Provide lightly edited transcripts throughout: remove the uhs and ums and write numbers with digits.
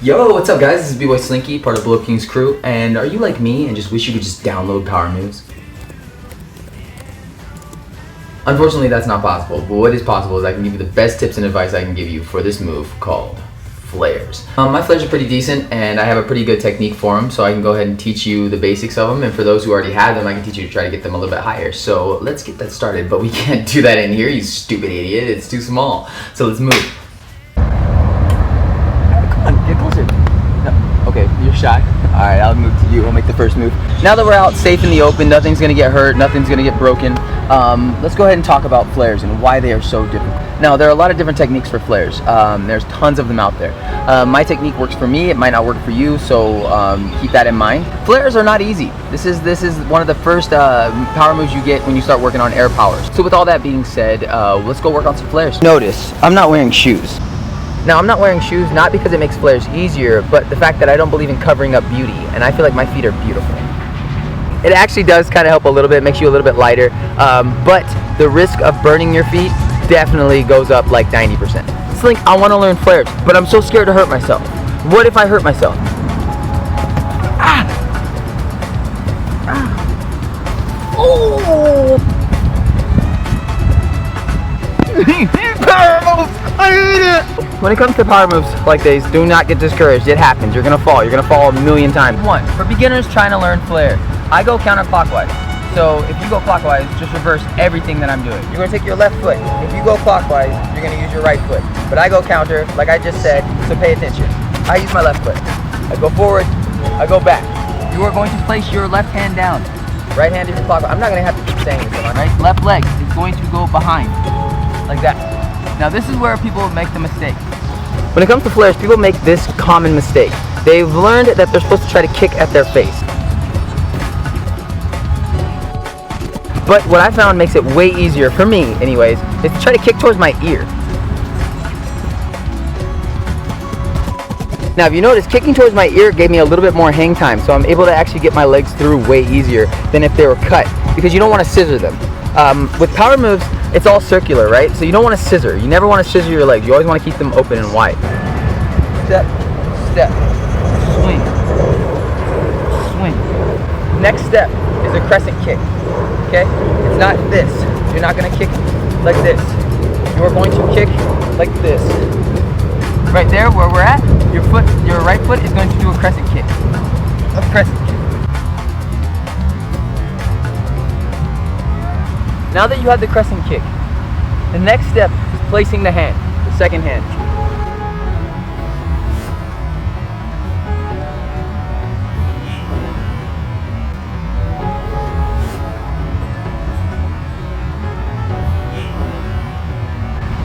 Yo, what's up guys? This is BBoy Slinky, part of Blow King's crew, and are you like me and just wish you could just download Powermoves? Unfortunately, that's not possible, but what is possible is I can give you the best tips and advice I can give you for this move called flares. My flares are pretty decent and I have a pretty good technique for them, so I can go ahead and teach you the basics of them, and for those who already have them, I can teach you to try to get them a little bit higher. So let's get that started, but we can't do that in here, you stupid idiot. It's too small. So let's move. Come on, get closer. No. Okay, you're shy. Alright, I'll move to you. I'll make the first move. Now that we're out safe in the open, nothing's gonna get hurt, nothing's gonna get broken. Let's go ahead and talk about flares and why they are so different. Now, there are a lot of different techniques for flares. There's tons of them out there. My technique works for me, it might not work for you, so keep that in mind. Flares are not easy. This is one of the first power moves you get when you start working on air powers. So with all that being said, let's go work on some flares. Notice, I'm not wearing shoes. Now, I'm not wearing shoes not because it makes flares easier, but the fact that I don't believe in covering up beauty, and I feel like my feet are beautiful. It actually does kind of help a little bit, makes you a little bit lighter, but the risk of burning your feet definitely goes up like 90%. Slink, I want to learn flares, but I'm so scared to hurt myself. What if I hurt myself? Ah! Ah! Oh! Power moves! I hate it! When it comes to power moves like these, do not get discouraged. It happens. You're gonna fall. You're gonna fall a million times. One, for beginners trying to learn flare, I go counterclockwise. So if you go clockwise, just reverse everything that I'm doing. You're gonna take your left foot. If you go clockwise, you're gonna use your right foot. But I go counter, like I just said, so pay attention. I use my left foot. I go forward, I go back. You are going to place your left hand down. Right hand is your clockwise. I'm not gonna have to keep saying this, right? Left leg is going to go behind, like that. Now this is where people make the mistake. When it comes to flares, people make this common mistake. They've learned that they're supposed to try to kick at their face. But what I found makes it way easier, for me anyways, is to try to kick towards my ear. Now if you notice, kicking towards my ear gave me a little bit more hang time, so I'm able to actually get my legs through way easier than if they were cut, because you don't want to scissor them. With power moves, it's all circular, right? So you don't want to scissor. You never want to scissor your legs. You always want to keep them open and wide. Step, step, swing, swing. Next step is a crescent kick, okay? It's not this. You're not going to kick like this. You are going to kick like this. Right there where we're at, your right foot is going to do a crescent kick. A crescent kick. Now that you have the crescent kick, the next step is placing the hand, the second hand.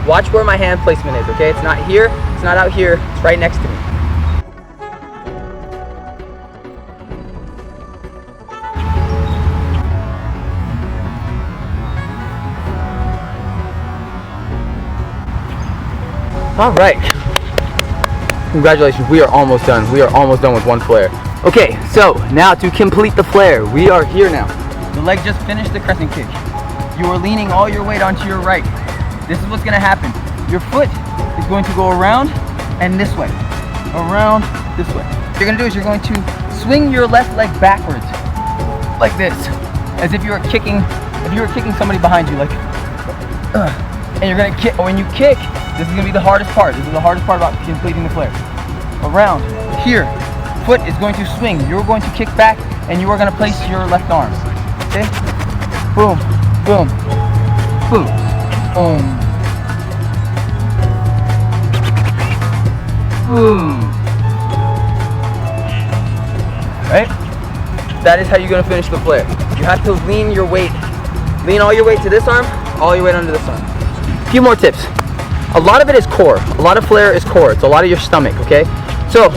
Watch where my hand placement is, okay? It's not here, it's not out here, it's right next to me. All right, congratulations, we are almost done. We are almost done with one flare. Okay, so now to complete the flare, we are here now. The leg just finished the crescent kick. You are leaning all your weight onto your right. This is what's gonna happen. Your foot is going to go around and this way, around this way. What you're gonna do is you're going to swing your left leg backwards, like this, as if you were kicking somebody behind you, like, and you're gonna kick. When you kick, this is gonna be the hardest part. This is the hardest part about completing the flare. Around here, foot is going to swing. You're going to kick back, and you are gonna place your left arm. Okay? Boom, boom, boom, boom, boom. Right? That is how you're gonna finish the flare. You have to lean your weight, lean all your weight to this arm, all your weight onto this arm. A few more tips. A lot of it is core. A lot of flare is core. It's a lot of your stomach, okay? So,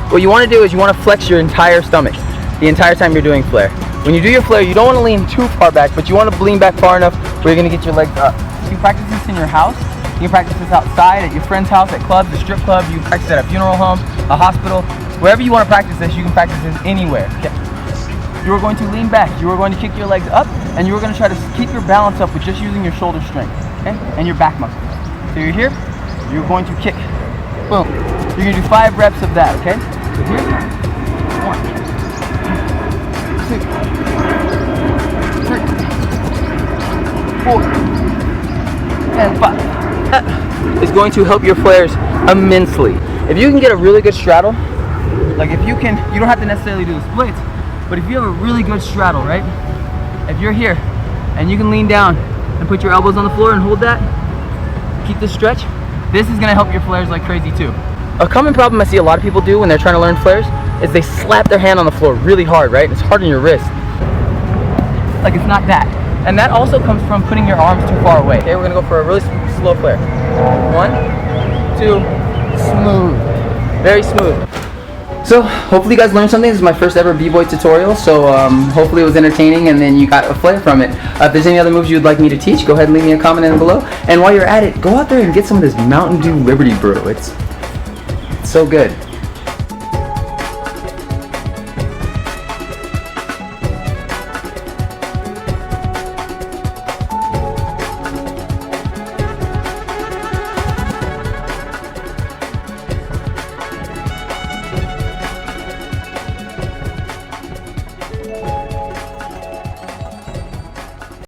what you want to do is you want to flex your entire stomach the entire time you're doing flare. When you do your flare, you don't want to lean too far back, but you want to lean back far enough where you're going to get your legs up. You can practice this in your house. You can practice this outside, at your friend's house, at clubs, a strip club. You can practice at a funeral home, a hospital. Wherever you want to practice this, you can practice this anywhere. Okay? You are going to lean back. You are going to kick your legs up, and you are going to try to keep your balance up with just using your shoulder strength, okay? And your back muscles. So you're here, you're going to kick. Boom. You're gonna do 5 reps of that, okay? So here, 1, 2, 3, 4, and 5. That is going to help your flares immensely. If you can get a really good straddle, like if you can, you don't have to necessarily do the splits, but if you have a really good straddle, right? If you're here and you can lean down and put your elbows on the floor and hold that, keep this stretch, this is gonna help your flares like crazy too. A common problem I see a lot of people do when they're trying to learn flares is they slap their hand on the floor really hard, right? It's hard on your wrist. Like it's not that. And that also comes from putting your arms too far away. Okay, we're gonna go for a really slow flare. 1, 2, smooth. Very smooth. So hopefully you guys learned something. This is my first ever B-Boy tutorial, so hopefully it was entertaining and then you got a flare from it. If there's any other moves you'd like me to teach, go ahead and leave me a comment down below. And while you're at it, go out there and get some of this Mountain Dew Liberty Brew. It's so good.